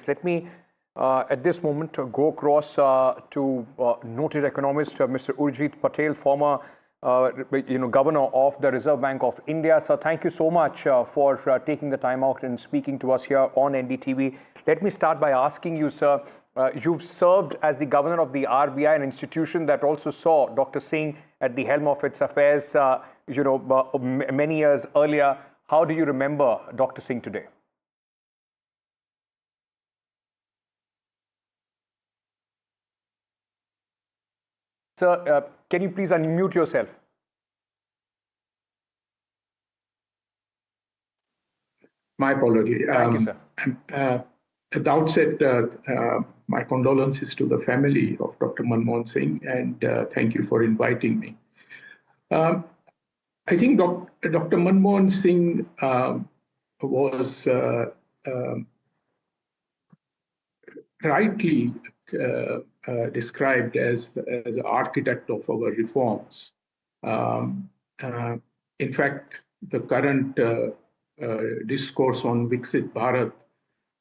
Let me, at this moment, go across to noted economist Mr. Urjit Patel, former governor of the Reserve Bank of India. Sir, thank you so much for taking the time out and speaking to us here on NDTV. Let me start by asking you, sir, you've served as the governor of the RBI, an institution that also saw Dr. Singh at the helm of its affairs, many years earlier. How do you remember Dr. Singh today? Sir, can you please unmute yourself? My apology. Thank you, sir. At the outset, my condolences to the family of Dr. Manmohan Singh, and thank you for inviting me. I think Dr. Manmohan Singh was rightly described as the architect of our reforms. In fact, the current discourse on Viksit Bharat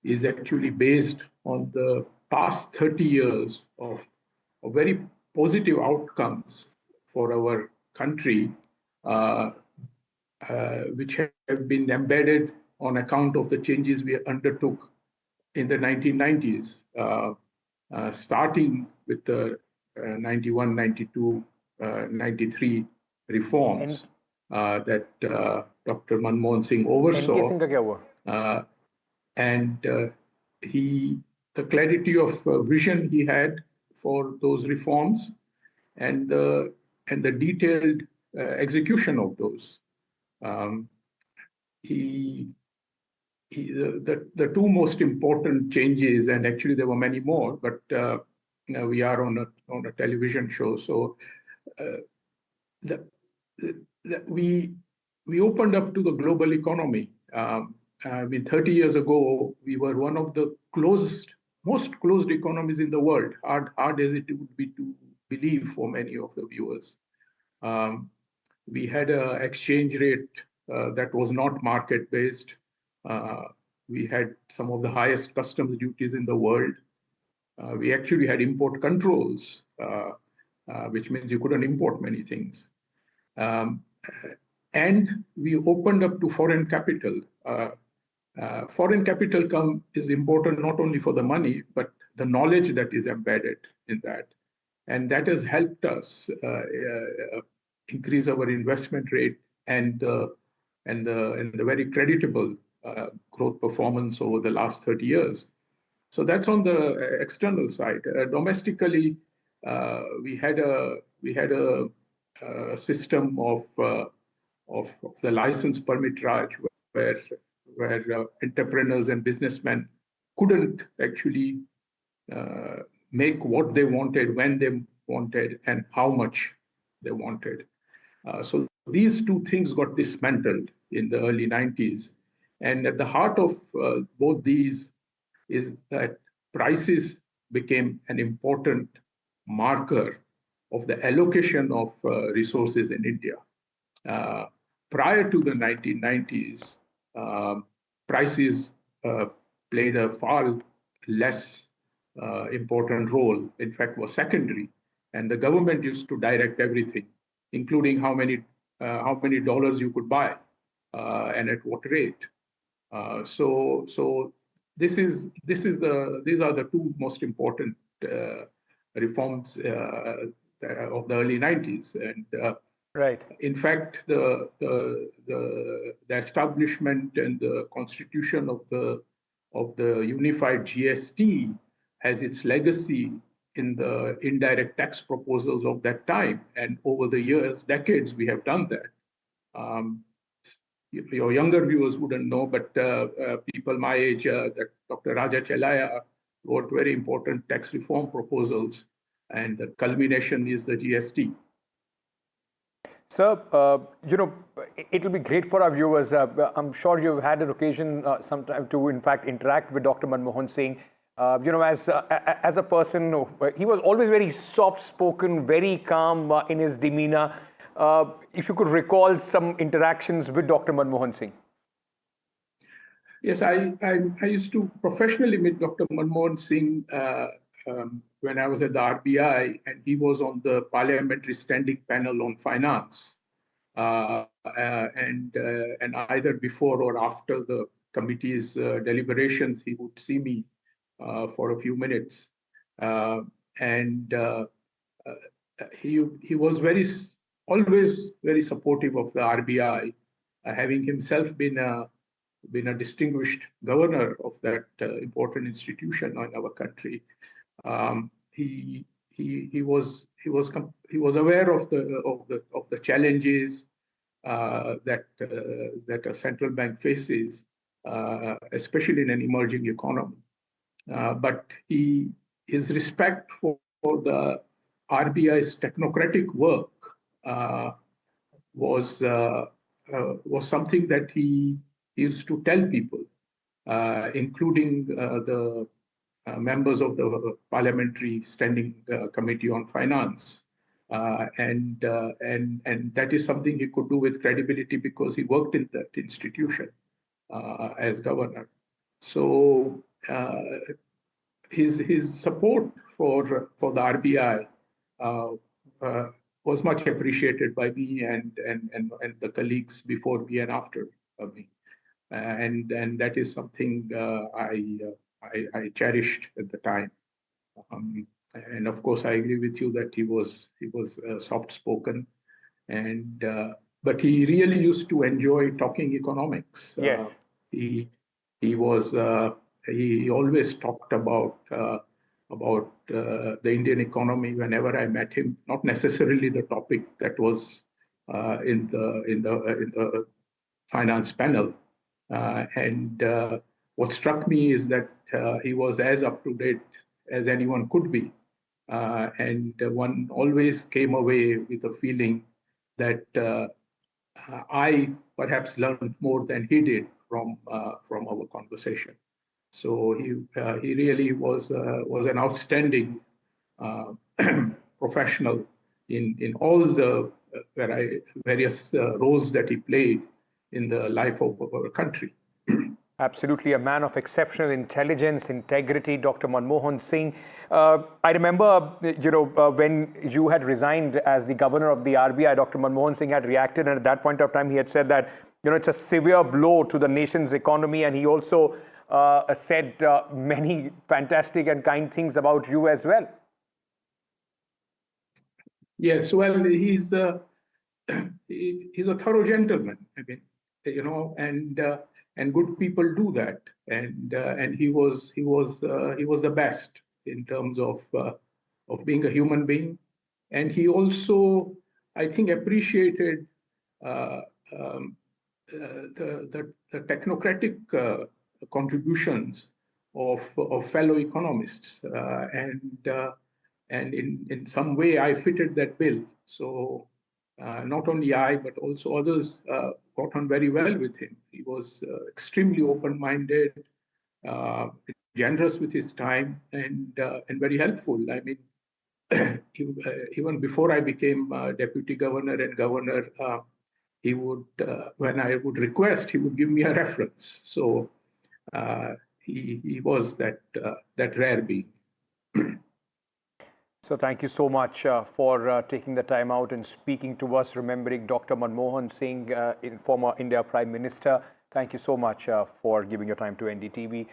is actually based on the past 30 years of very positive outcomes for our country, which have been embedded on account of the changes we undertook in the 1990s, starting with the 91, 92, 93 reforms that Dr. Manmohan Singh oversaw. And the clarity of vision he had for those reforms and the detailed execution of those. The two most important changes, and actually there were many more, but we are on a television show, so we opened up to the global economy. 30 years ago, we were one of the most closed economies in the world, hard as it would be to believe for many of the viewers. We had an exchange rate that was not market-based. We had some of the highest customs duties in the world. We actually had import controls, which means you couldn't import many things. And we opened up to foreign capital. Foreign capital is important not only for the money, but the knowledge that is embedded in that. And that has helped us increase our investment rate and the very creditable growth performance over the last 30 years. So that's on the external side. Domestically, we had a system of the license permit Raj, where entrepreneurs and businessmen couldn't actually make what they wanted, when they wanted, and how much they wanted. So these two things got dismantled in the early 90s. And at the heart of both these is that prices became an important marker of the allocation of resources in India. Prior to the 1990s, prices played a far less important role, in fact, was secondary. And the government used to direct everything, including how many dollars you could buy and at what rate. So these are the two most important reforms of the early 90s. And right. In fact, the establishment and the constitution of the unified GST has its legacy in the indirect tax proposals of that time. And over the years, decades, we have done that. Your younger viewers wouldn't know, but people my age, that Dr. Raja Chelaya wrote very important tax reform proposals, and the culmination is the GST. Sir, it will be great for our viewers. I'm sure you've had an occasion sometime to, in fact, interact with Dr. Manmohan Singh. As a person, he was always very soft-spoken, very calm in his demeanor. If you could recall some interactions with Dr. Manmohan Singh. Yes, I used to professionally meet Dr. Manmohan Singh when I was at the RBI, and he was on the parliamentary standing panel on finance. And either before or after the committee's deliberations, he would see me for a few minutes. Uh, and he was always very supportive of the RBI, having himself been a distinguished governor of that important institution in our country. He was aware of the challenges that a central bank faces, especially in an emerging economy. But his respect for the RBI's technocratic work uh, was something that he used to tell people, including the members of the Parliamentary Standing Committee on Finance. And that is something he could do with credibility because he worked in that institution as governor. So his support for the RBI was much appreciated by me and the colleagues before me and after me. And that is something I cherished at the time. And of course, I agree with you that he was soft spoken, and but he really used to enjoy talking economics. Yes. He was he always talked about the Indian economy whenever I met him. Not necessarily the topic that was in the finance panel. And what struck me is that he was as up to date as anyone could be. And one always came away with a feeling that I perhaps learned more than he did from our conversation. So he really was an outstanding professional in all the various roles that he played in the life of our country. Absolutely, a man of exceptional intelligence, integrity, Dr. Manmohan Singh. I remember, when you had resigned as the governor of the RBI, Dr. Manmohan Singh had reacted, and at that point of time, he had said that, it's a severe blow to the nation's economy, and he also said many fantastic and kind things about you as well. Yes, well, he's a thorough gentleman. I mean, and good people do that. And he was the best in terms of being a human being. And he also, I think, appreciated the technocratic contributions of fellow economists, and in some way I fitted that bill. So not only I, but also others got on very well with him. He was extremely open-minded, generous with his time, and very helpful. I mean, even before I became deputy governor and governor, he would, when I would request, he would give me a reference. So he was that rare being. So thank you so much for taking the time out and speaking to us, remembering Dr. Manmohan Singh, former India Prime Minister. Thank you so much for giving your time to NDTV.